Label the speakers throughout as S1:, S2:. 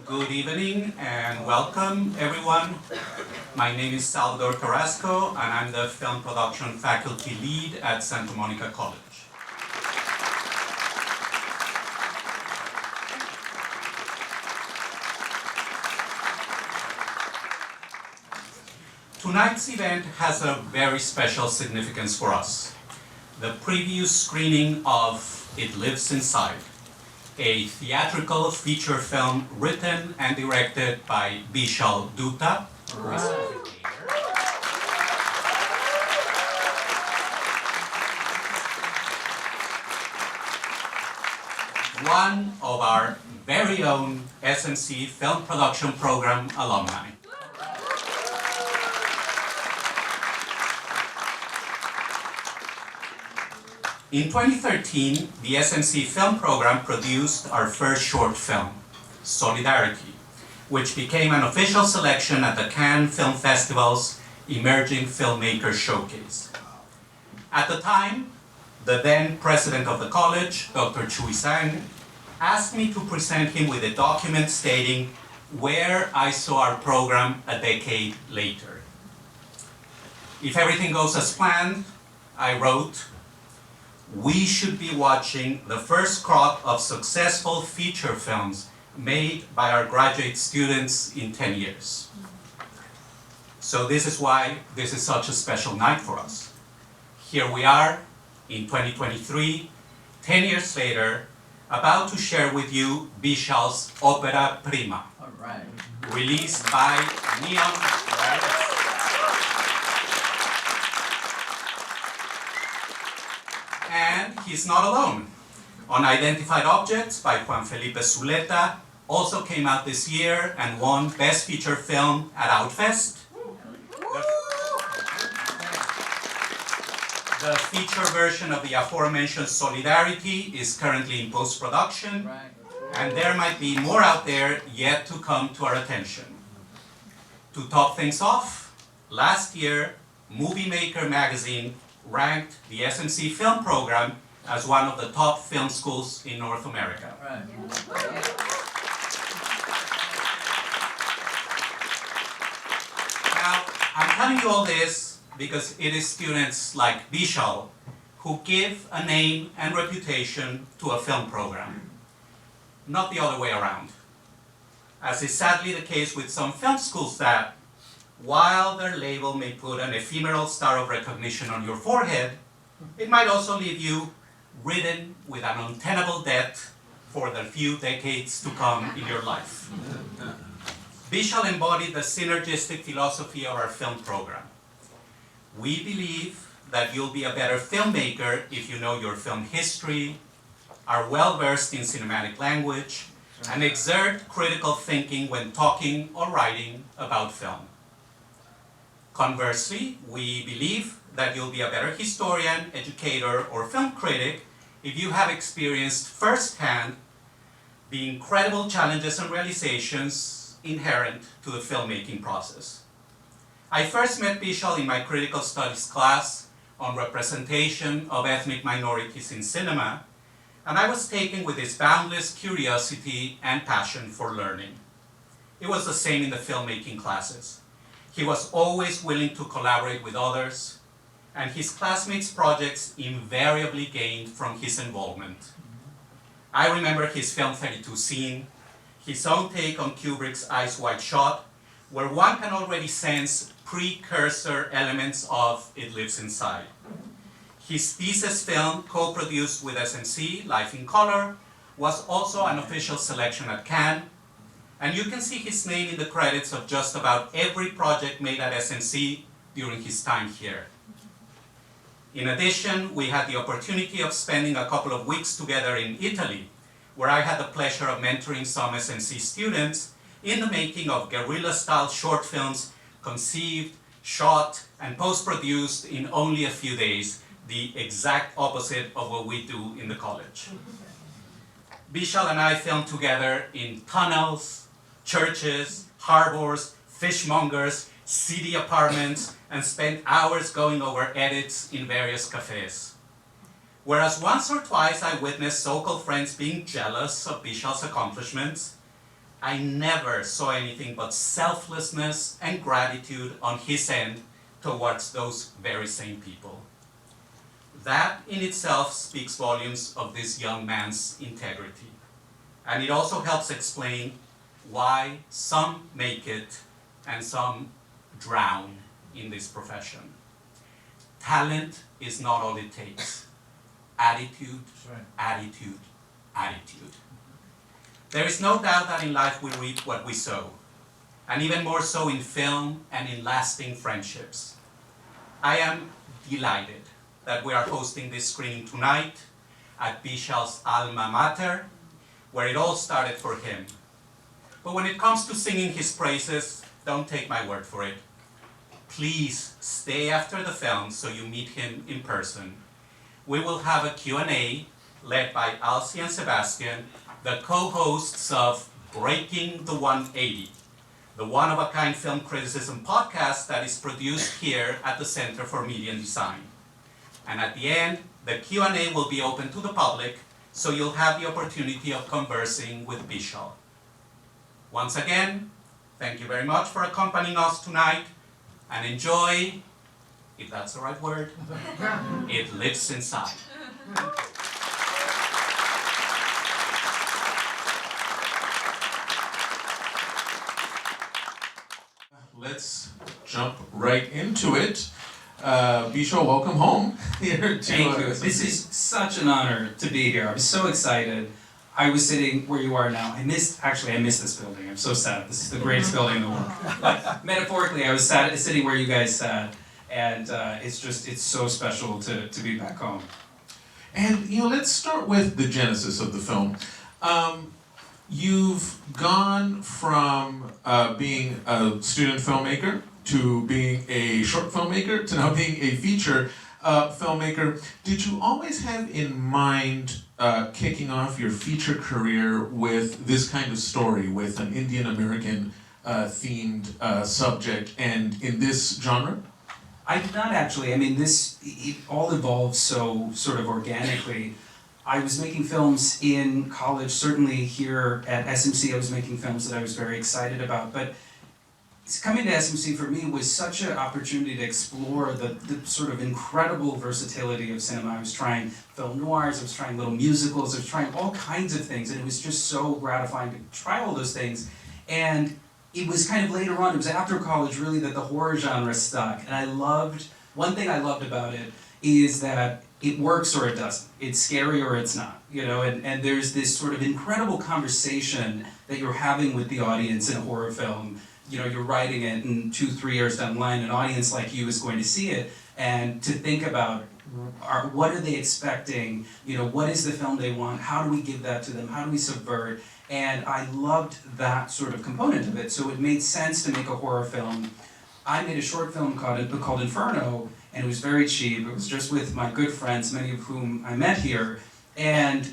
S1: Good evening and welcome everyone. My name is Salvador Carrasco and I'm the film production faculty lead at Santa Monica College. Tonight's event has a very special significance for us. The preview screening of It Lives Inside, a theatrical feature film written and directed by Bishal Dutta. One of our very own SMC Film Production Program alumni. In 2013, the SMC Film Program produced our first short film, Solidarity, which became an official selection at the Cannes Film Festival's Emerging Filmmaker Showcase. At the time, the then president of the college, Dr. Chui Sang, asked me to present him with a document stating where I saw our program a decade later. If everything goes as planned, I wrote, we should be watching the first crop of successful feature films made by our graduate students in 10 years. So this is why this is such a special night for us. Here we are in 2023, 10 years later, about to share with you Bishal's Opera Prima, released by Neon. And he's not alone. Unidentified Objects by Juan Felipe Zuleta also came out this year and won Best Feature Film at Outfest. The feature version of the aforementioned Solidarity is currently in post-production, and there might be more out there yet to come to our attention. To top things off, last year, Movie Maker magazine ranked the SMC Film Program as one of the top film schools in North America. Now, I'm telling you all this because it is students like Bishal who give a name and reputation to a film program, not the other way around. As is sadly the case with some film schools that, while their label may put an ephemeral star of recognition on your forehead, it might also leave you ridden with an untenable debt for the few decades to come in your life. Bishal embodied the synergistic philosophy of our film program. We believe that you'll be a better filmmaker if you know your film history, are well-versed in cinematic language, and exert critical thinking when talking or writing about film. Conversely, we believe that you'll be a better historian, educator, or film critic if you have experienced firsthand the incredible challenges and realizations inherent to the filmmaking process. I first met Bishal in my critical studies class on representation of ethnic minorities in cinema, and I was taken with his boundless curiosity and passion for learning. It was the same in the filmmaking classes. He was always willing to collaborate with others, and his classmates' projects invariably gained from his involvement. I remember his film 32 scene, his own take on Kubrick's Eyes Wide Shut, where one can already sense precursor elements of It Lives Inside. His thesis film, co-produced with SMC, Life in Color, was also an official selection at Cannes, and you can see his name in the credits of just about every project made at SMC during his time here. In addition, we had the opportunity of spending a couple of weeks together in Italy, where I had the pleasure of mentoring some SMC students in the making of guerrilla-style short films conceived, shot, and post-produced in only a few days, the exact opposite of what we do in the college. Bishal and I filmed together in tunnels, churches, harbors, fishmongers, seedy apartments, and spent hours going over edits in various cafes. Whereas once or twice I witnessed so-called friends being jealous of Bishal's accomplishments, I never saw anything but selflessness and gratitude on his end towards those very same people. That in itself speaks volumes of this young man's integrity. And it also helps explain why some make it and some drown in this profession. Talent is not all it takes. Attitude, attitude, attitude. There is no doubt that in life we reap what we sow, and even more so in film and in lasting friendships. I am delighted that we are hosting this screening tonight at Bishal's alma mater, where it all started for him. But when it comes to singing his praises, don't take my word for it. Please stay after the film so you meet him in person. We will have a Q&A led by Alci and Sebastian, the co-hosts of Breaking the 180, the one-of-a-kind film criticism podcast that is produced here at the Center for Media and Design. And at the end, the Q&A will be open to the public, so you'll have the opportunity of conversing with Bishal. Once again, thank you very much for accompanying us tonight, and enjoy, if that's the right word, It Lives Inside.
S2: Let's jump right into it. Bishal, welcome home here to
S3: Thank you. This is such an honor to be here. I'm so excited. I was sitting where you are now. I missed this building. I'm so sad. This is the greatest building in the world. But metaphorically, I was sitting where you guys sat, and it's so special to be back home.
S2: And let's start with the genesis of the film. You've gone from being a student filmmaker to being a short filmmaker to now being a feature filmmaker. Did you always have in mind kicking off your feature career with this kind of story, with an Indian American themed subject, and in this genre?
S3: I did not actually. I mean, it all evolved so sort of organically. I was making films in college, certainly here at SMC. I was making films that I was very excited about, but coming to SMC for me was such an opportunity to explore the sort of incredible versatility of cinema. I was trying film noirs, I was trying little musicals, I was trying all kinds of things, and it was just so gratifying to try all those things. And it was kind of later on, it was after college really, that the horror genre stuck. And one thing I loved about it is that it works or it doesn't. It's scary or it's not, and there's this sort of incredible conversation that you're having with the audience in a horror film. You're writing it, and 2-3 years down the line, an audience like you is going to see it, and to think about what are they expecting, what is the film they want, how do we give that to them, how do we subvert, and I loved that sort of component of it, so it made sense to make a horror film. I made a short film called Inferno, and it was very cheap. It was just with my good friends, many of whom I met here, and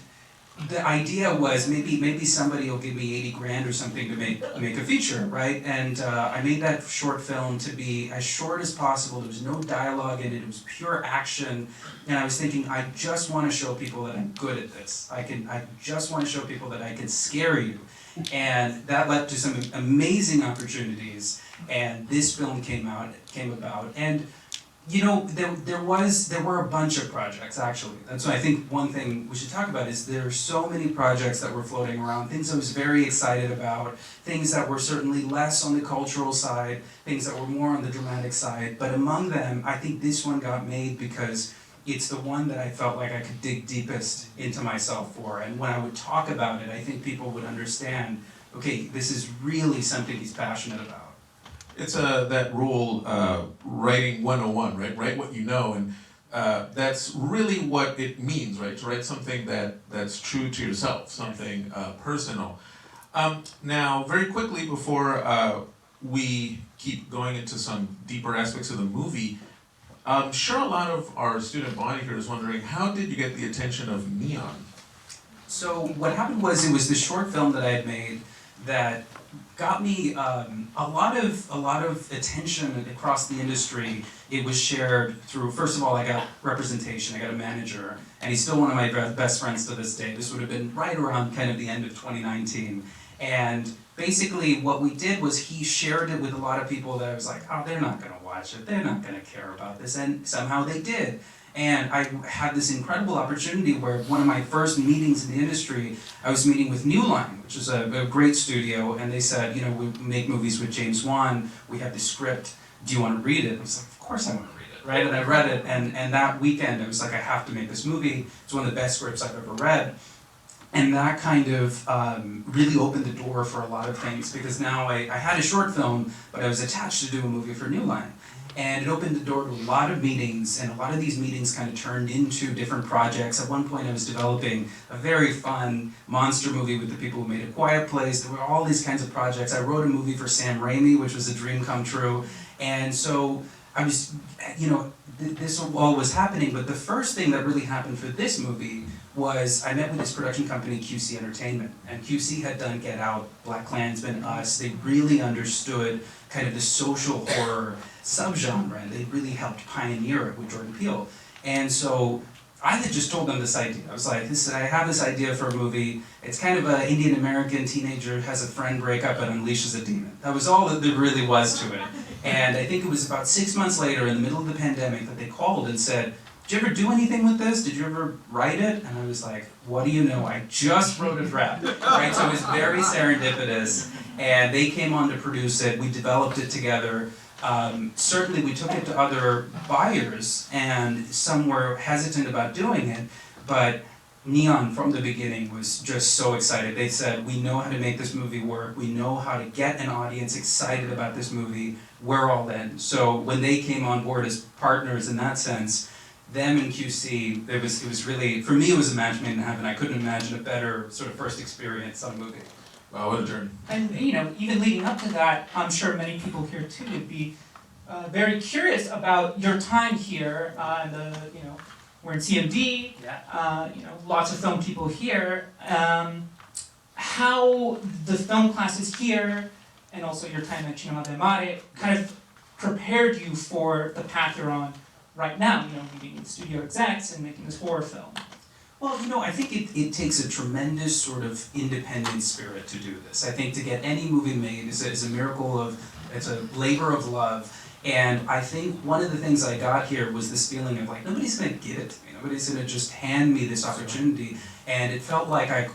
S3: the idea was maybe somebody will give me 80 grand or something to make a feature, right? And I made that short film to be as short as possible. There was no dialogue in it. It was pure action. And I was thinking, I just want to show people that I'm good at this. I just want to show people that I can scare you. And that led to some amazing opportunities. And this film came about. And there were a bunch of projects, actually. That's why I think one thing we should talk about is there are so many projects that were floating around, things I was very excited about, things that were certainly less on the cultural side, things that were more on the dramatic side, but among them, I think this one got made because it's the one that I felt like I could dig deepest into myself for, and when I would talk about it, I think people would understand, okay, this is really something he's passionate about.
S2: It's that rule, writing 101, right? Write what you know, and that's really what it means, right? To write something that's true to yourself, something personal. Now, very quickly before we keep going into some deeper aspects of the movie, I'm sure a lot of our student body here is wondering, how did you get the attention of Neon?
S3: So what happened was, it was the short film that I had made that got me a lot of attention across the industry. It was shared through, first of all, I got representation, I got a manager, and he's still one of my best friends to this day. This would have been right around kind of the end of 2019. And basically what we did was he shared it with a lot of people that I was like, oh, they're not gonna watch it, they're not gonna care about this, and somehow they did. And I had this incredible opportunity where one of my first meetings in the industry, I was meeting with New Line, which is a great studio, and they said, you know, we make movies with James Wan, we have the script, do you want to read it? I was like, of course I want to read it, right? And I read it, and that weekend I was like, I have to make this movie. It's one of the best scripts I've ever read. And that kind of really opened the door for a lot of things, because now I had a short film, but I was attached to do a movie for New Line. And it opened the door to a lot of meetings, and a lot of these meetings kind of turned into different projects. At one point I was developing a very fun monster movie with the people who made A Quiet Place. There were all these kinds of projects. I wrote a movie for Sam Raimi, which was a dream come true. And so I was, you know, this all was happening, but the first thing that really happened for this movie was I met with this production company, QC Entertainment, and QC had done Get Out, Black Klansman, Us. They really understood kind of the social horror subgenre, and they really helped pioneer it with Jordan Peele. And so I had just told them this idea. I was like, I have this idea for a movie. It's kind of an Indian American teenager has a friend break up and unleashes a demon. That was all that there really was to it. And I think it was about 6 months later, in the middle of the pandemic, that they called and said, did you ever do anything with this? Did you ever write it? And I was like, what do you know? I just wrote a draft, right? So it was very serendipitous. And they came on to produce it. We developed it together. Certainly we took it to other buyers, and some were hesitant about doing it, but Neon from the beginning was just so excited. They said, we know how to make this movie work. We know how to get an audience excited about this movie. We're all in. So when they came on board as partners in that sense, them and QC, it was really, for me it was a match made in heaven. I couldn't imagine a better sort of first experience on a movie.
S2: Wow, what a journey.
S4: And you know, even leading up to that, I'm sure many people here too would be very curious about your time here. We're in CMD.
S3: Yeah.
S4: Lots of film people here. How the film classes here, and also your time at Cinema del Mare, kind of prepared you for the path you're on right now. You know, meeting with studio execs and making this horror film.
S3: Well, you know, I think it takes a tremendous sort of independent spirit to do this. I think to get any movie made is a miracle it's a labor of love. And I think one of the things I got here was this feeling of like, nobody's gonna give it to me. Nobody's gonna just hand me this opportunity. And it felt like I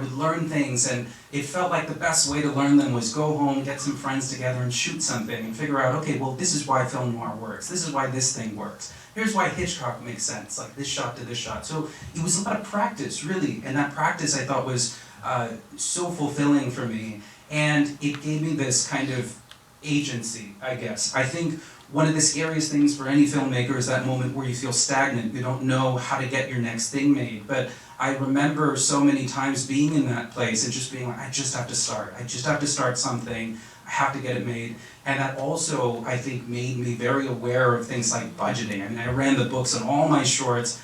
S3: would learn things, and it felt like the best way to learn them was go home, get some friends together and shoot something and figure out, okay, well, this is why film noir works. This is why this thing works. Here's why Hitchcock makes sense, like this shot to this shot. So it was a lot of practice, really. And that practice I thought was so fulfilling for me. And it gave me this kind of agency, I guess. I think one of the scariest things for any filmmaker is that moment where you feel stagnant. You don't know how to get your next thing made. But I remember so many times being in that place and just being like, I just have to start. I just have to start something. I have to get it made. And that also, I think, made me very aware of things like budgeting. I mean, I ran the books on all my shorts,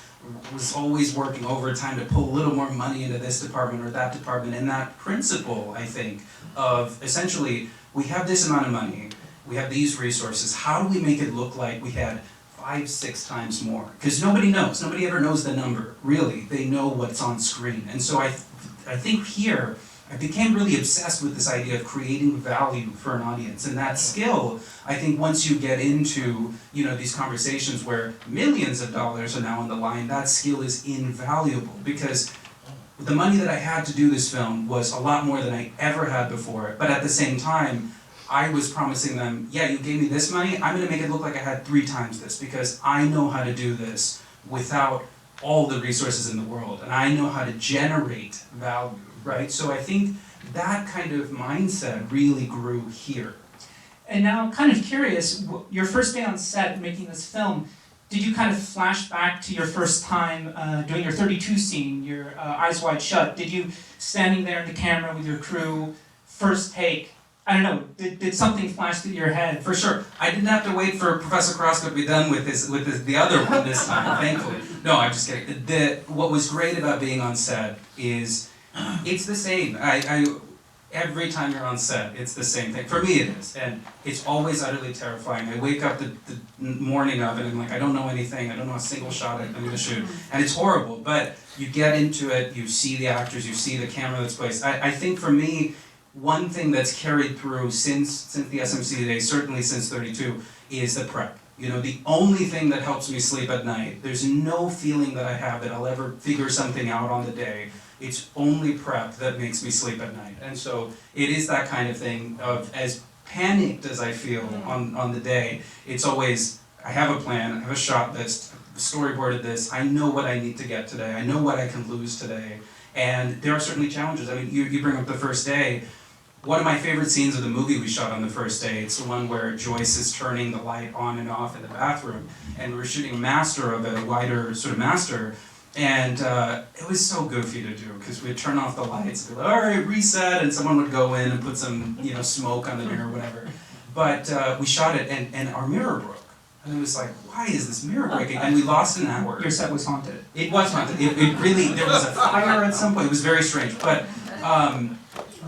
S3: was always working overtime to pull a little more money into this department or that department. And that principle, I think, of essentially, we have this amount of money, we have these resources, how do we make it look like we had 5, 6 times more? Because nobody knows, nobody ever knows the number, really. They know what's on screen. And so I think here, I became really obsessed with this idea of creating value for an audience. And that skill, I think once you get into, these conversations where millions of dollars are now on the line, that skill is invaluable, because the money that I had to do this film was a lot more than I ever had before. But at the same time, I was promising them, yeah, you gave me this money, I'm gonna make it look like I had 3 times this, because I know how to do this without all the resources in the world, and I know how to generate value, right? So I think that kind of mindset really grew here.
S4: And now I'm kind of curious, your first day on set making this film, did you kind of flash back to your first time doing your 32 scene, your eyes wide shut? Did you, standing there in the camera with your crew, first take, I don't know, did something flash through your head?
S3: For sure. I didn't have to wait for Professor Carrasco to be done with the other one this time, thankfully. No, I'm just kidding. What was great about being on set is, it's the same. Every time you're on set, it's the same thing. For me it is, and it's always utterly terrifying. I wake up the morning of it and I'm like, I don't know anything, I don't know a single shot I'm gonna shoot. And it's horrible, but you get into it, you see the actors, you see the camera that's placed. I think for me, one thing that's carried through since the SMC days, certainly since 32, is the prep. You know, the only thing that helps me sleep at night, there's no feeling that I have that I'll ever figure something out on the day. It's only prep that makes me sleep at night. And so it is that kind of thing of, as panicked as I feel on the day, it's always, I have a plan, I have a shot list, storyboarded this, I know what I need to get today, I know what I can lose today. And there are certainly challenges. I mean, you bring up the first day. One of my favorite scenes of the movie we shot on the first day, it's the one where Joyce is turning the light on and off in the bathroom, and we were shooting a master of it, a wider sort of master, and it was so goofy to do, because we'd turn off the lights, and be like, all right, reset, and someone would go in and put some, you know, smoke on the mirror or whatever. But we shot it, and our mirror broke. And it was like, why is this mirror breaking? And we lost an hour.
S4: Your set was haunted.
S3: It was haunted. It really, there was a fire at some point. It was very strange. But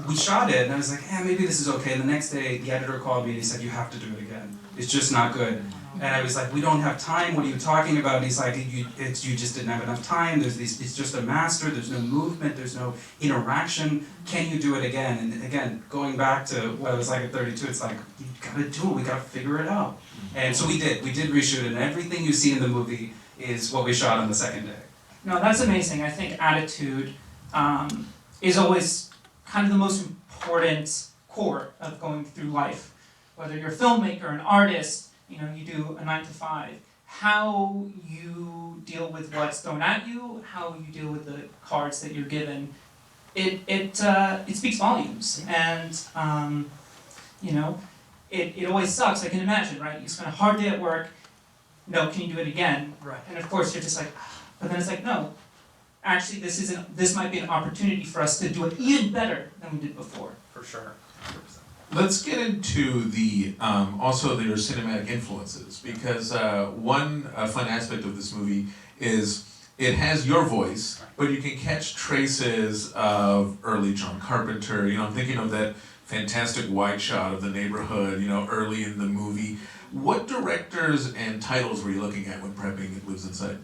S3: we shot it, and I was like, maybe this is okay. And the next day, the editor called me and he said, you have to do it again. It's just not good. And I was like, we don't have time. What are you talking about? And he's like, you just didn't have enough time. It's just a master. There's no movement. There's no interaction. Can you do it again? And again, going back to what it was like at 32, it's like, you gotta do it. We gotta figure it out. And so we did. We did reshoot it. And everything you see in the movie is what we shot on the second day.
S4: No, that's amazing. I think attitude is always kind of the most important core of going through life. Whether you're a filmmaker, an artist, you know, you do a 9 to 5. How you deal with what's thrown at you, how you deal with the cards that you're given, it speaks volumes. And you know, it always sucks. I can imagine, right? You spend a hard day at work. No, can you do it again?
S3: Right.
S4: And of course, you're just like, but then it's like, no. Actually, this might be an opportunity for us to do it even better than we did before.
S3: For sure. 100%.
S2: Let's get into the also their cinematic influences, because one fun aspect of this movie is it has your voice, but you can catch traces of early John Carpenter. You know, I'm thinking of that fantastic wide shot of the neighborhood, you know, early in the movie. What directors and titles were you looking at when prepping It Lives Inside?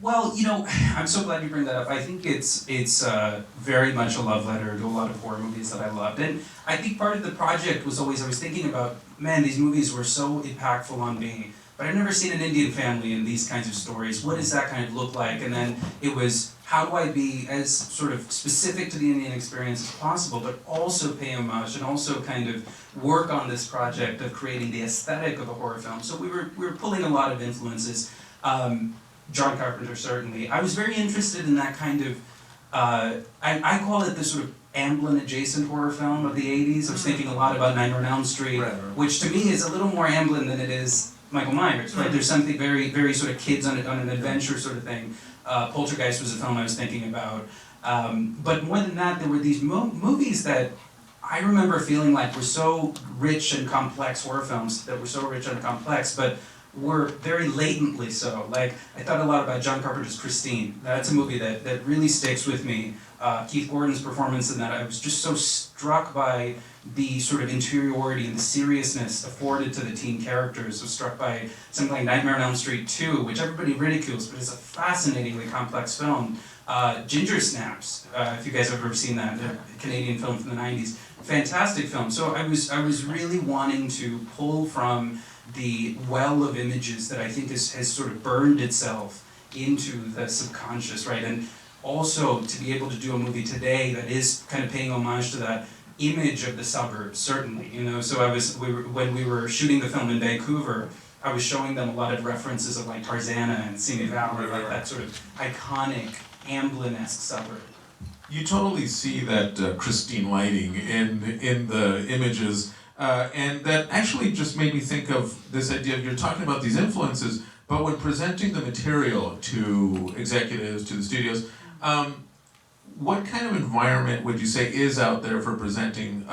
S3: Well, you know, I'm so glad you bring that up. I think it's very much a love letter to a lot of horror movies that I loved. And I think part of the project was always, I was thinking about, man, these movies were so impactful on me, but I've never seen an Indian family in these kinds of stories. What does that kind of look like? And then it was, how do I be as sort of specific to the Indian experience as possible, but also pay homage and also kind of work on this project of creating the aesthetic of a horror film. So we were pulling a lot of influences. John Carpenter, certainly. I was very interested in that kind of, I call it the sort of Amblin-adjacent horror film of the 80s. I was thinking a lot about Nightmare on Elm Street, which to me is a little more Amblin than it is Michael Myers, right? There's something very, very sort of kids on an adventure sort of thing. Poltergeist was a film I was thinking about. But more than that, there were these movies that I remember feeling like were so rich and complex, horror films that were so rich and complex, but were very latently so. Like, I thought a lot about John Carpenter's Christine. That's a movie that really sticks with me. Keith Gordon's performance in that, I was just so struck by the sort of interiority and the seriousness afforded to the teen characters. I was struck by something like Nightmare on Elm Street 2, which everybody ridicules, but is a fascinatingly complex film. Ginger Snaps, if you guys have ever seen that, a Canadian film from the 90s. Fantastic film. So I was really wanting to pull from the well of images that I think has sort of burned itself into the subconscious, right? And also to be able to do a movie today that is kind of paying homage to that image of the suburbs, certainly, you know. So when we were shooting the film in Vancouver, I was showing them a lot of references of like Tarzana and Simi Valley, like that sort of iconic Amblin-esque suburb.
S2: You totally see that Christine lighting in the images. And that actually just made me think of this idea of, you're talking about these influences, but when presenting the material to executives, to the studios, what kind of environment would you say is out there for presenting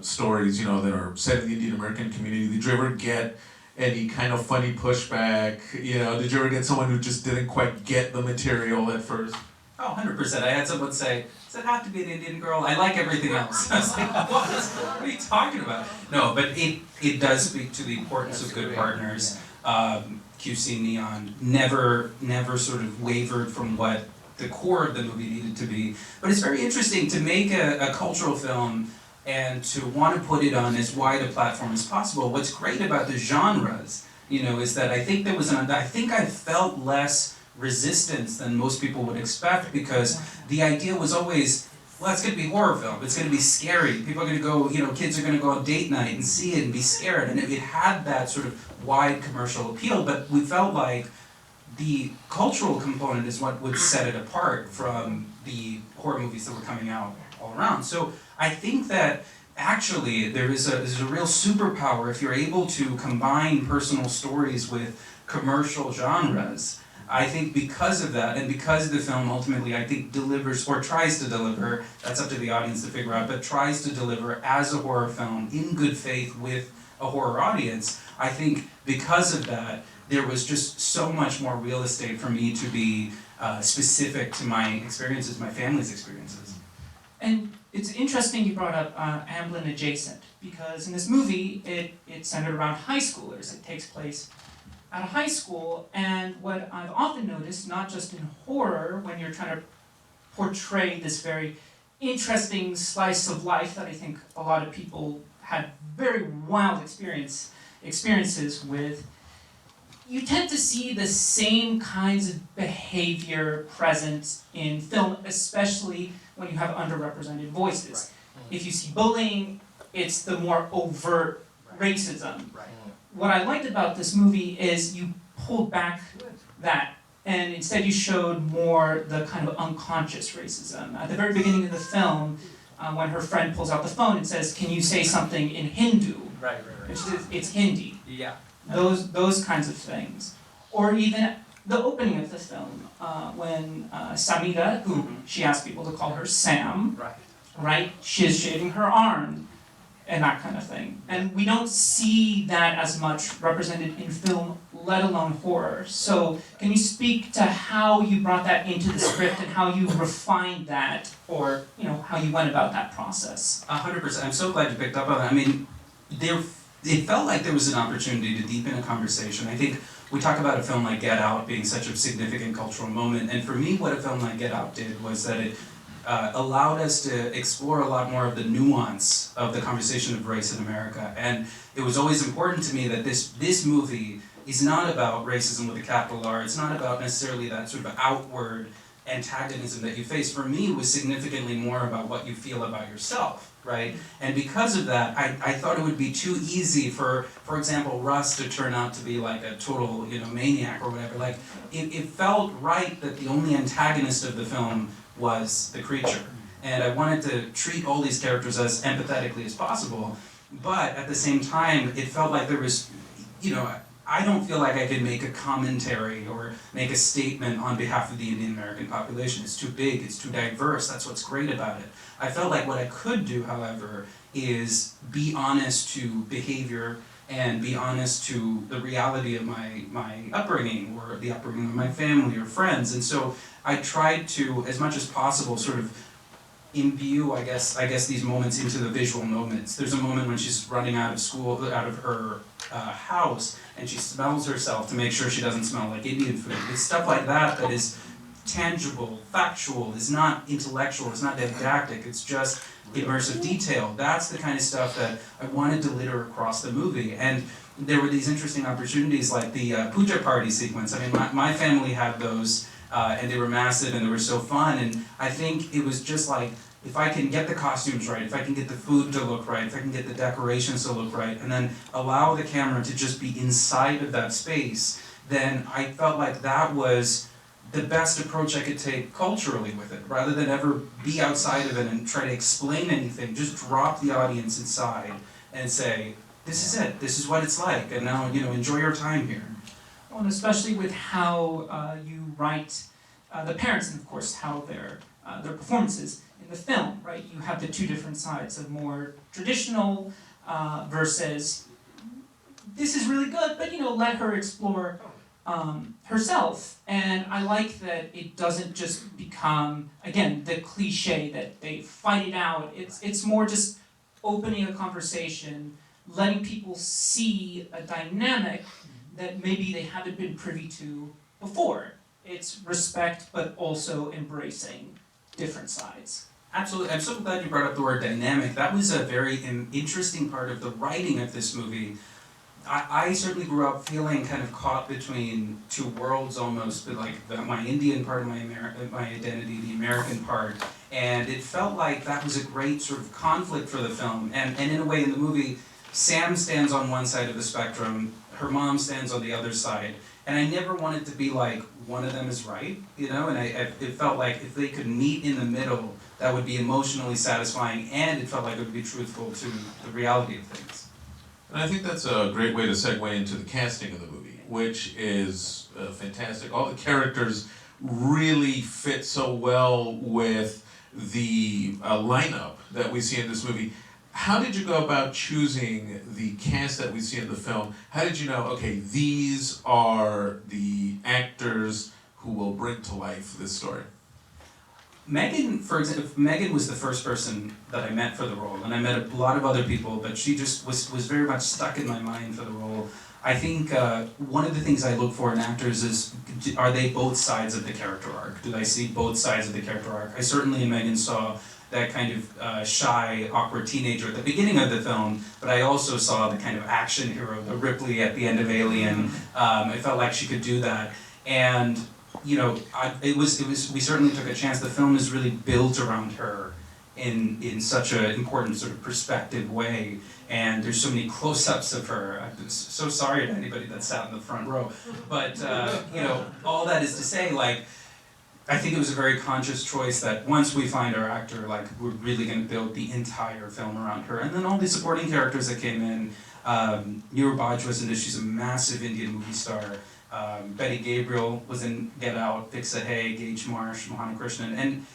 S2: stories, you know, that are set in the Indian American community? Did you ever get any kind of funny pushback? You know, did you ever get someone who just didn't quite get the material at first?
S3: Oh, 100%. I had someone say, does it have to be an Indian girl? I like everything else. I was like, what are you talking about? No, but it does speak to the importance of good partners. QC Neon never sort of wavered from what the core of the movie needed to be. But it's very interesting to make a cultural film and to want to put it on as wide a platform as possible. What's great about the genres, is that I think I felt less resistance than most people would expect, because the idea was always, well, it's going to be horror film, it's going to be scary, people are going to go, kids are going to go on date night and see it and be scared, and it had that sort of wide commercial appeal, but we felt like the cultural component is what would set it apart from the horror movies that were coming out all around. So I think that actually there's a real superpower if you're able to combine personal stories with commercial genres. I think because of that, and because the film ultimately, I think, delivers, or tries to deliver, that's up to the audience to figure out, but tries to deliver as a horror film in good faith with a horror audience, I think because of that, there was just so much more real estate for me to be specific to my experiences, my family's experiences.
S4: And it's interesting you brought up Amblin adjacent, because in this movie, it's centered around high schoolers. It takes place at a high school, and what I've often noticed, not just in horror, when you're trying to portray this very interesting slice of life that I think a lot of people had very wild experiences with, you tend to see the same kinds of behavior present in film, especially when you have underrepresented voices.
S3: Right.
S4: If you see bullying, it's the more overt racism.
S3: Right.
S4: What I liked about this movie is you pulled back that, and instead you showed more the kind of unconscious racism. At the very beginning of the film, when her friend pulls out the phone and says, "Can you say something in Hindu?"
S3: Right.
S4: Which is, it's Hindi.
S3: Yeah.
S4: Those kinds of things. Or even the opening of the film, when Samira, who she asked people to call her Sam, right? She is shaving her arm, and that kind of thing. And we don't see that as much represented in film, let alone horror. So can you speak to how you brought that into the script and how you refined that, or how you went about that process?
S3: 100%. I'm so glad you picked up on that. I mean, it felt like there was an opportunity to deepen a conversation. I think we talk about a film like Get Out being such a significant cultural moment, and for me what a film like Get Out did was that it allowed us to explore a lot more of the nuance of the conversation of race in America. And it was always important to me that this movie is not about racism with a capital R. It's not about necessarily that sort of outward antagonism that you face. For me, it was significantly more about what you feel about yourself, right? And because of that, I thought it would be too easy for example, Russ to turn out to be like a total, maniac or whatever. Like, it felt right that the only antagonist of the film was the creature. And I wanted to treat all these characters as empathetically as possible, but at the same time, it felt like there was, I don't feel like I could make a commentary or make a statement on behalf of the Indian American population. It's too big, it's too diverse, that's what's great about it. I felt like what I could do, however, is be honest to behavior and be honest to the reality of my upbringing or the upbringing of my family or friends. And so I tried to, as much as possible, sort of imbue, I guess these moments into the visual moments. There's a moment when she's running out of her house, and she smells herself to make sure she doesn't smell like Indian food. It's stuff like that that is tangible, factual, is not intellectual, it's not didactic, it's just immersive detail. That's the kind of stuff that I wanted to litter across the movie. And there were these interesting opportunities like the puja party sequence. I mean, my family had those, and they were massive and they were so fun, and I think it was just like, if I can get the costumes right, if I can get the food to look right, if I can get the decorations to look right, and then allow the camera to just be inside of that space, then I felt like that was the best approach I could take culturally with it. Rather than ever be outside of it and try to explain anything, just drop the audience inside and say, this is it, this is what it's like, and now, enjoy your time here.
S4: Well, and especially with how you write the parents, and of course how their performances in the film, right? You have the two different sides of more traditional versus this is really good, but let her explore herself. And I like that it doesn't just become, again, the cliche that they fight it out. It's more just opening a conversation, letting people see a dynamic that maybe they haven't been privy to before. It's respect, but also embracing different sides.
S3: Absolutely. I'm so glad you brought up the word dynamic. That was a very interesting part of the writing of this movie. I certainly grew up feeling kind of caught between two worlds almost, but like my Indian part of my identity, the American part, and it felt like that was a great sort of conflict for the film. And in a way, in the movie, Sam stands on one side of the spectrum, her mom stands on the other side, and I never wanted to be like one of them is right, you know. And it felt like if they could meet in the middle, that would be emotionally satisfying, and it felt like it would be truthful to the reality of things.
S2: And I think that's a great way to segue into the casting of the movie, which is fantastic. All the characters really fit so well with the lineup that we see in this movie. How did you go about choosing the cast that we see in the film? How did you know, okay, these are the actors who will bring to life this story?
S3: Megan, for example, Megan was the first person that I met for the role, and I met a lot of other people, but she just was very much stuck in my mind for the role. I think one of the things I look for in actors is, are they both sides of the character arc? Do I see both sides of the character arc? I certainly in Megan saw that kind of shy, awkward teenager at the beginning of the film, but I also saw the kind of action hero, the Ripley at the end of Alien. I felt like she could do that, and you know, we certainly took a chance. The film is really built around her in such an important sort of perspective way, and there's so many close-ups of her. I'm so sorry to anybody that sat in the front row, but you know, all that is to say, like, I think it was a very conscious choice that once we find our actor, like, we're really going to build the entire film around her, and then all the supporting characters that came in. Youre was in this. She's a massive Indian movie star. Betty Gabriel was in Get Out, Vixa Hay, Gage Marsh, Mohana Krishnan, and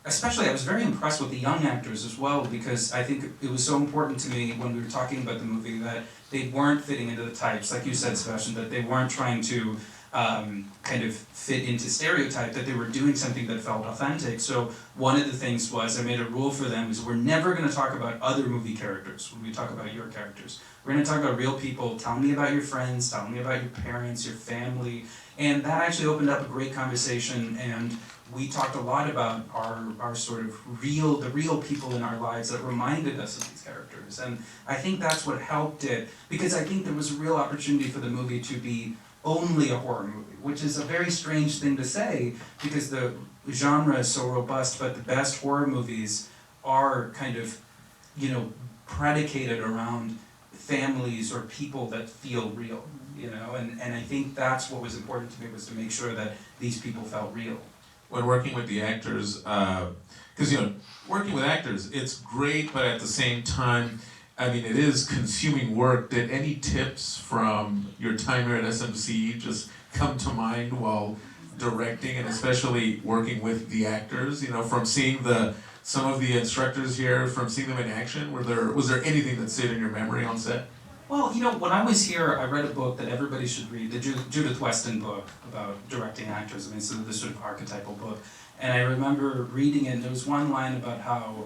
S3: especially I was very impressed with the young actors as well, because I think it was so important to me when we were talking about the movie that they weren't fitting into the types, like you said, Sebastian, that they weren't trying to kind of fit into stereotype, that they were doing something that felt authentic. So one of the things was, I made a rule for them, is we're never going to talk about other movie characters when we talk about your characters. We're going to talk about real people. Tell me about your friends, tell me about your parents, your family. And that actually opened up a great conversation, and we talked a lot about our sort of the real people in our lives that reminded us of these characters. And I think that's what helped it, because I think there was a real opportunity for the movie to be only a horror movie, which is a very strange thing to say, because the genre is so robust, but the best horror movies are kind of, you know, predicated around families or people that feel real, you know, and I think that's what was important to me, was to make sure that these people felt real.
S2: When working with the actors, because you know, working with actors, it's great, but at the same time, I mean, it is consuming work. Did any tips from your time here at SMC just come to mind while directing, and especially working with the actors? You know, from seeing some of the instructors here, from seeing them in action, was there anything that stayed in your memory on set?
S3: Well, you know, when I was here, I read a book that everybody should read, the Judith Weston book about directing actors. I mean, so this sort of archetypal book. And I remember reading it, and there was one line about how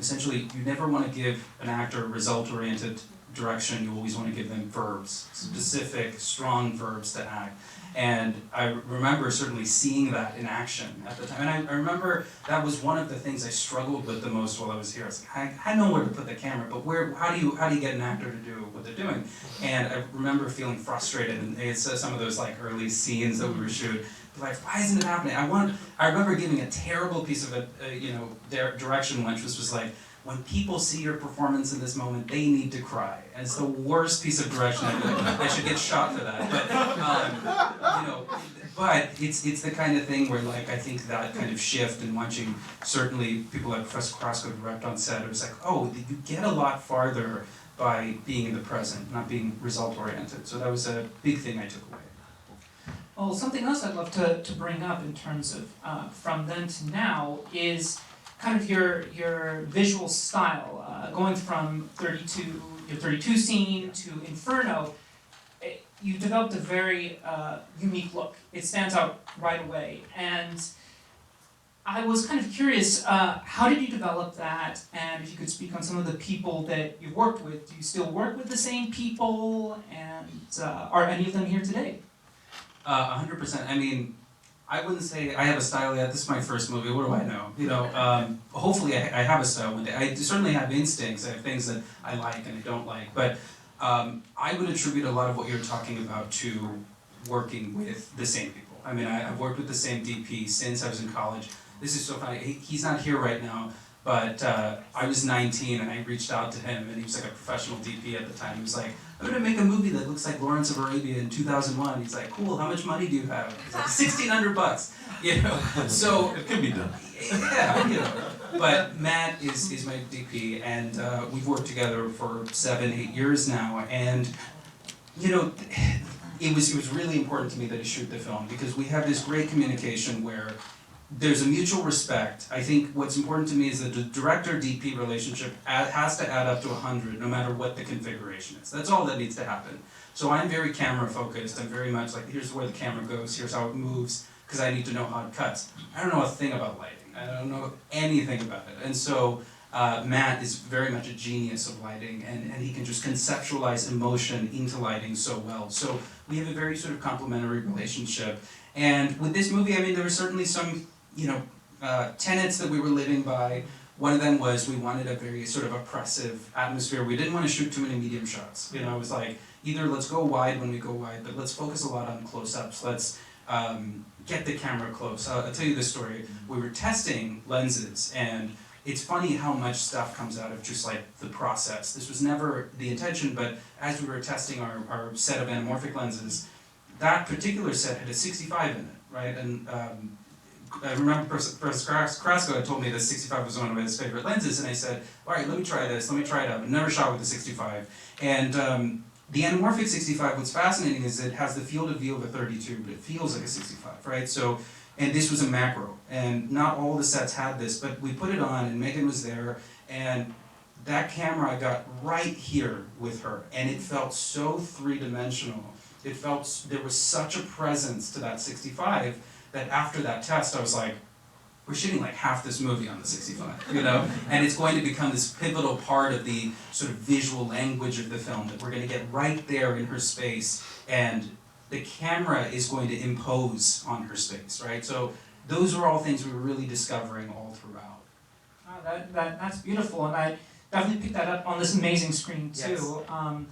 S3: essentially you never want to give an actor result-oriented direction. You always want to give them verbs, specific, strong verbs to act. And I remember certainly seeing that in action at the time. And I remember that was one of the things I struggled with the most while I was here. I was like, I know where to put the camera, but how do you get an actor to do what they're doing? And I remember feeling frustrated, and it's some of those like early scenes that we were shooting. Like, why isn't it happening? I remember giving a terrible piece of direction once, which was like, when people see your performance in this moment, they need to cry. And it's the worst piece of direction I did. I should get shot for that. But, you know, but it's the kind of thing where, like, I think that kind of shift in watching, certainly people like Professor Carrasco direct on set, it was like, oh, you get a lot farther by being in the present, not being result-oriented. So that was a big thing I took away.
S4: Well, something else I'd love to bring up in terms of from then to now is kind of your visual style, going from your 32 scene to Inferno. You developed a very unique look. It stands out right away, and I was kind of curious, how did you develop that? And if you could speak on some of the people that you worked with. Do you still work with the same people? And are any of them here today?
S3: 100%. I mean, I wouldn't say I have a style yet. This is my first movie. What do I know? You know, hopefully I have a style one day. I certainly have instincts. I have things that I like and I don't like. But I would attribute a lot of what you're talking about to working with the same people. I mean, I've worked with the same DP since I was in college. This is so funny. He's not here right now, but I was 19 and I reached out to him, and he was like a professional DP at the time. He was like, I'm gonna make a movie that looks like Lawrence of Arabia in 2001. He's like, cool, how much money do you have? He's like, $1,600, you know? So,
S2: It can be done.
S3: yeah, you know. But Matt is my DP, and we've worked together for 7, 8 years now, and you know, it was really important to me that he shoot the film, because we have this great communication where there's a mutual respect. I think what's important to me is that the director-DP relationship has to add up to 100, no matter what the configuration is. That's all that needs to happen. So I'm very camera-focused. I'm very much like, here's where the camera goes, here's how it moves, because I need to know how it cuts. I don't know a thing about lighting. I don't know anything about it. And so Matt is very much a genius of lighting, and he can just conceptualize emotion into lighting so well. So we have a very sort of complementary relationship. And with this movie, I mean, there were certainly some, you know, tenets that we were living by. One of them was we wanted a very sort of oppressive atmosphere. We didn't want to shoot too many medium shots. You know, it was like, either let's go wide when we go wide, but let's focus a lot on close-ups. Let's get the camera close. I'll tell you this story. We were testing lenses, and it's funny how much stuff comes out of just like the process. This was never the intention, but as we were testing our set of anamorphic lenses, that particular set had a 65 in it, right? And I remember Professor Carrasco had told me that 65 was one of his favorite lenses, and I said, all right, let me try this, let me try it out. I never shot with a 65. And the anamorphic 65, what's fascinating is it has the field of view of a 32, but it feels like a 65, right? So, and this was a macro, and not all the sets had this, but we put it on, and Megan was there, and that camera I got right here with her, and it felt so three-dimensional. It felt, there was such a presence to that 65 that after that test I was like, we're shooting like half this movie on the 65, you know? And it's going to become this pivotal part of the sort of visual language of the film, that we're going to get right there in her space, and the camera is going to impose on her space, right? So those are all things we were really discovering all throughout.
S4: Oh, that's beautiful, and I definitely picked that up on this amazing screen too.
S3: Yes.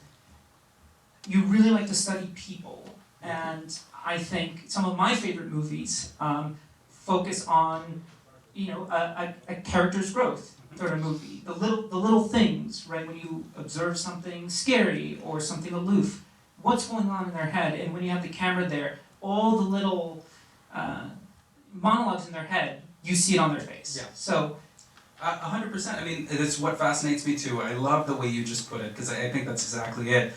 S4: You really like to study people, and I think some of my favorite movies focus on, you know, a character's growth through a movie. The little things, right? When you observe something scary or something aloof, what's going on in their head? And when you have the camera there, all the little monologues in their head, you see it on their face.
S3: Yeah.
S4: So.
S3: 100%. I mean, it's what fascinates me too. I love the way you just put it, because I think that's exactly it.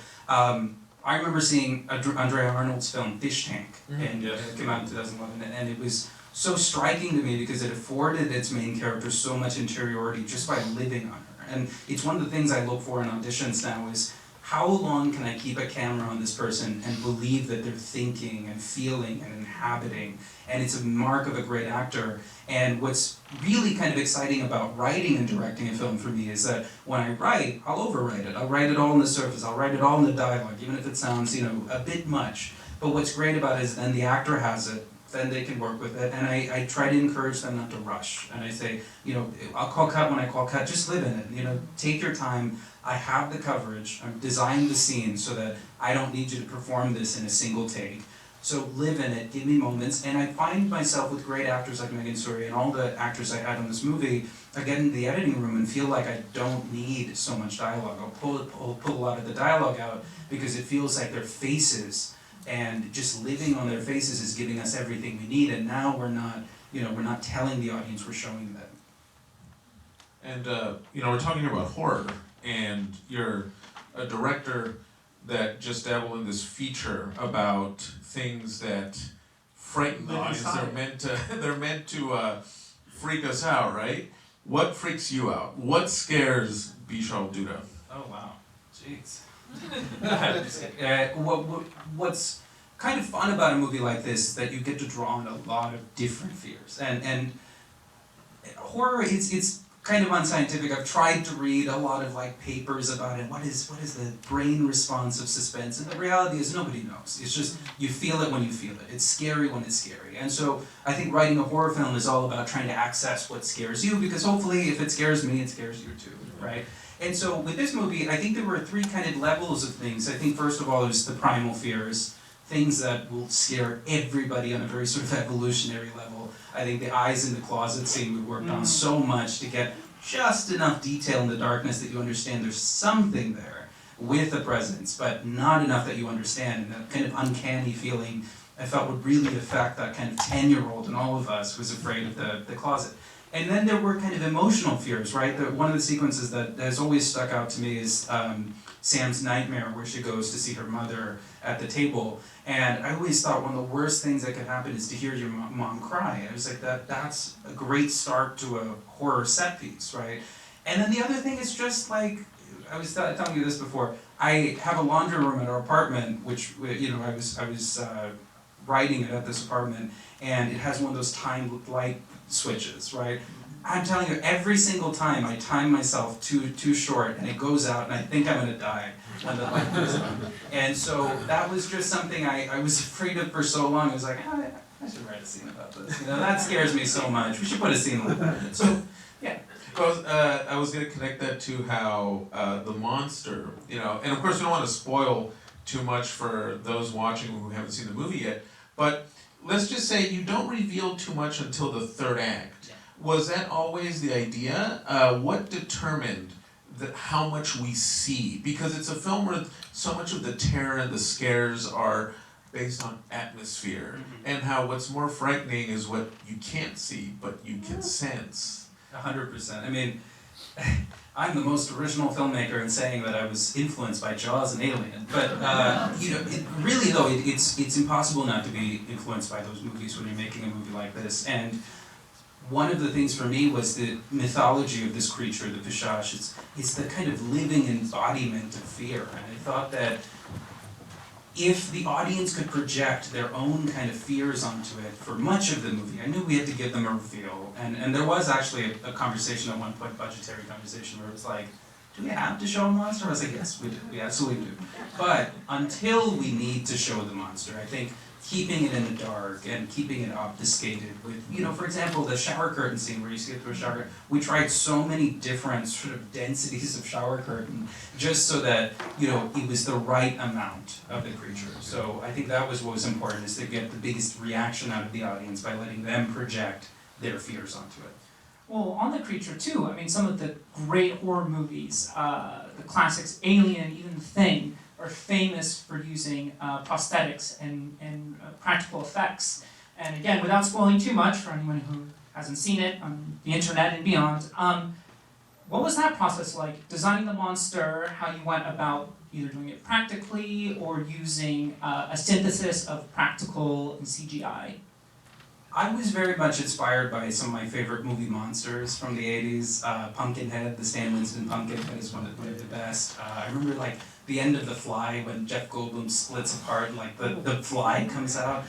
S3: I remember seeing Andrea Arnold's film Fish Tank, and it came out in 2011, and it was so striking to me because it afforded its main character so much interiority just by living on her. And it's one of the things I look for in auditions now is, how long can I keep a camera on this person and believe that they're thinking and feeling and inhabiting? And it's a mark of a great actor. And what's really kind of exciting about writing and directing a film for me is that when I write, I'll overwrite it. I'll write it all on the surface. I'll write it all in the dialogue, even if it sounds, you know, a bit much. But what's great about it is then the actor has it, then they can work with it. And I try to encourage them not to rush. And I say, you know, I'll call cut when I call cut, just live in it. You know, take your time. I have the coverage. I'm designing the scene so that I don't need you to perform this in a single take. So live in it, give me moments, and I find myself with great actors like Megan Suri and all the actors I had on this movie, I get into the editing room and feel like I don't need so much dialogue. I'll pull a lot of the dialogue out because it feels like their faces, and just living on their faces is giving us everything we need, and now we're not telling the audience, we're showing them.
S2: And you know, we're talking about horror, and you're a director that just dabble in this feature about things that frighten the audience. They're meant to freak us out, right? What freaks you out? What scares Bishal Dutta?
S3: Oh wow, jeez. What's kind of fun about a movie like this is that you get to draw on a lot of different fears, and horror it's kind of unscientific. I've tried to read a lot of like papers about it. What is the brain response of suspense? And the reality is nobody knows. It's just you feel it when you feel it. It's scary when it's scary. And so I think writing a horror film is all about trying to access what scares you, because hopefully if it scares me, it scares you too, right? And so with this movie, I think there were three kind of levels of things. I think first of all there's the primal fears, things that will scare everybody on a very sort of evolutionary level. I think the eyes in the closet scene we worked on so much to get just enough detail in the darkness that you understand there's something there with a presence, but not enough that you understand. And that kind of uncanny feeling I felt would really affect that kind of 10-year-old in all of us who was afraid of the closet. And then there were kind of emotional fears, right? One of the sequences that has always stuck out to me is Sam's nightmare, where she goes to see her mother at the table. And I always thought one of the worst things that could happen is to hear your mom cry. I was like, that's a great start to a horror set piece, right? And then the other thing is just like, I was telling you this before, I have a laundry room at our apartment, which, you know, I was writing it at this apartment, and it has one of those timed light switches, right? I'm telling you, every single time I time myself too short and it goes out and I think I'm gonna die when the light goes on. And so that was just something I was afraid of for so long. I was like, I should write a scene about this. You know, that scares me so much. We should put a scene like that. So, yeah.
S2: Well, I was going to connect that to how the monster, you know, and of course we don't want to spoil too much for those watching who haven't seen the movie yet, but let's just say you don't reveal too much until the third act.
S3: Yeah.
S2: Was that always the idea? What determined how much we see? Because it's a film where so much of the terror and the scares are based on atmosphere, and how what's more frightening is what you can't see, but you can sense.
S3: 100%. I mean, I'm the most original filmmaker in saying that I was influenced by Jaws and Alien, but you know, really though, it's impossible not to be influenced by those movies when you're making a movie like this. And one of the things for me was the mythology of this creature, the Pichash. It's the kind of living embodiment of fear, and I thought that if the audience could project their own kind of fears onto it for much of the movie, I knew we had to give them a reveal. And there was actually a conversation at one point, budgetary conversation, where it was like, do we have to show a monster? I was like, yes, we do. We absolutely do. But until we need to show the monster, I think keeping it in the dark and keeping it obfuscated with, you know, for example, the shower curtain scene where you see it through a shower curtain, we tried so many different sort of densities of shower curtain just so that, you know, it was the right amount of the creature. So I think that was what was important, is to get the biggest reaction out of the audience by letting them project their fears onto it.
S4: Well, on the creature too, I mean, some of the great horror movies, the classics, Alien, even The Thing, are famous for using prosthetics and practical effects. And again, without spoiling too much for anyone who hasn't seen it on the internet and beyond, what was that process like? Designing the monster, how you went about either doing it practically or using a synthesis of practical and CGI?
S3: I was very much inspired by some of my favorite movie monsters from the 80s. Pumpkinhead, the Stan Winston Pumpkinhead is one of the best. I remember like the end of The Fly when Jeff Goldblum splits apart and like the fly comes out.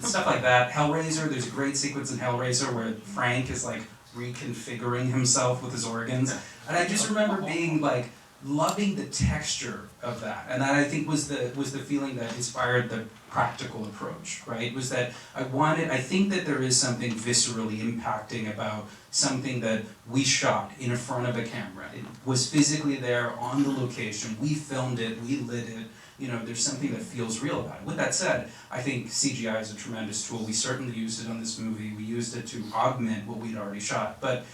S3: Stuff like that. Hellraiser, there's a great sequence in Hellraiser where Frank is like reconfiguring himself with his organs. And I just remember being like, loving the texture of that, and that I think was the feeling that inspired the practical approach, right? Was that I think that there is something viscerally impacting about something that we shot in front of a camera. It was physically there on the location, we filmed it, we lit it, you know, there's something that feels real about it. With that said, I think CGI is a tremendous tool. We certainly used it on this movie, we used it to augment what we'd already shot, but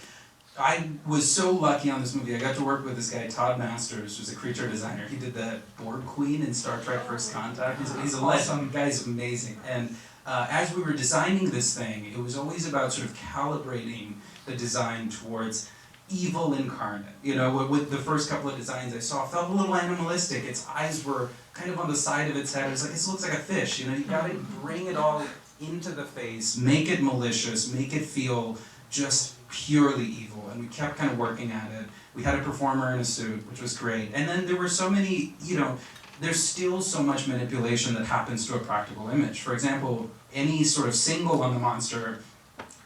S3: I was so lucky on this movie. I got to work with this guy, Todd Masters, who's a creature designer. He did the Borg Queen in Star Trek First Contact. He's a legend. The guy's amazing. And as we were designing this thing, it was always about sort of calibrating the design towards evil incarnate. You know, with the first couple of designs I saw, it felt a little animalistic. Its eyes were kind of on the side of its head. It was like, this looks like a fish. You know, you gotta bring it all into the face, make it malicious, make it feel just purely evil, and we kept kind of working at it. We had a performer in a suit, which was great, and then there were so many, you know, there's still so much manipulation that happens to a practical image. For example, any sort of single on the monster,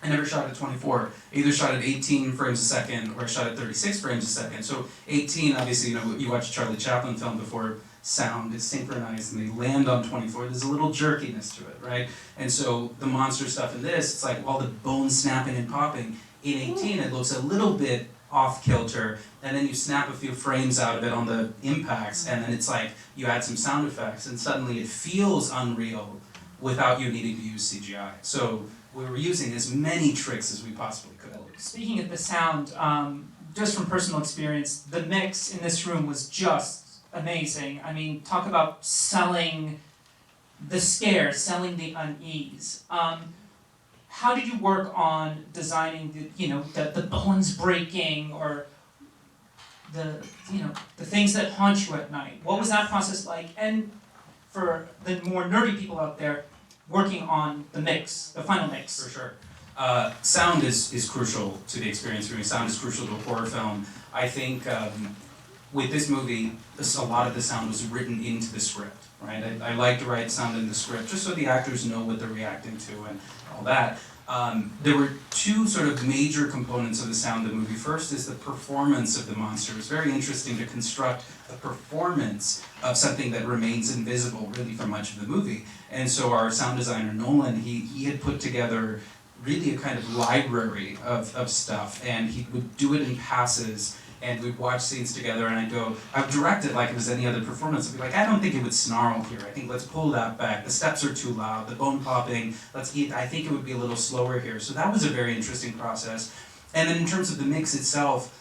S3: I never shot at 24. I either shot at 18 frames a second or I shot at 36 frames a second. So 18, obviously, you watch a Charlie Chaplin film before, sound is synchronized and they land on 24. There's a little jerkiness to it, right? And so the monster stuff in this, it's like all the bone snapping and popping. In 18, it looks a little bit off kilter, and then you snap a few frames out of it on the impacts, and then it's like you add some sound effects, and suddenly it feels unreal without you needing to use CGI. So we were using as many tricks as we possibly could.
S4: Speaking of the sound, just from personal experience, the mix in this room was just amazing. I mean, talk about selling the scare, selling the unease. How did you work on designing the bones breaking or the things that haunt you at night? What was that process like? And for the more nerdy people out there, working on the mix, the final mix.
S3: For sure. Sound is crucial to the experience for me. Sound is crucial to a horror film. I think with this movie, a lot of the sound was written into the script, right? I like to write sound in the script just so the actors know what they're reacting to and all that. There were two sort of major components of the sound of the movie. First is the performance of the monster. It's very interesting to construct a performance of something that remains invisible really for much of the movie. And so our sound designer, Nolan, he had put together really a kind of library of stuff, and he would do it in passes, and we'd watch scenes together, and I'd direct it like it was any other performance. I'd be like, I don't think it would snarl here. I think let's pull that back. The steps are too loud. The bone popping, I think it would be a little slower here. So that was a very interesting process. And then in terms of the mix itself,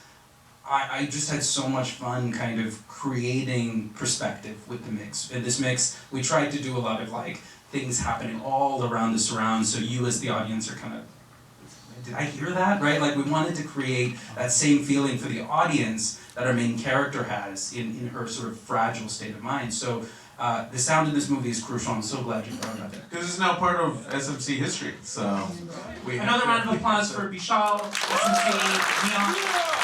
S3: I just had so much fun kind of creating perspective with the mix. In this mix, we tried to do a lot of like things happening all around the surround, so you as the audience are kind of, did I hear that, right? Like we wanted to create that same feeling for the audience that our main character has in her sort of fragile state of mind. So the sound in this movie is crucial. I'm so glad you brought it up there.
S2: Because it's now part of SMC history, so
S4: Another round of applause for Bishal, SMC, Neon.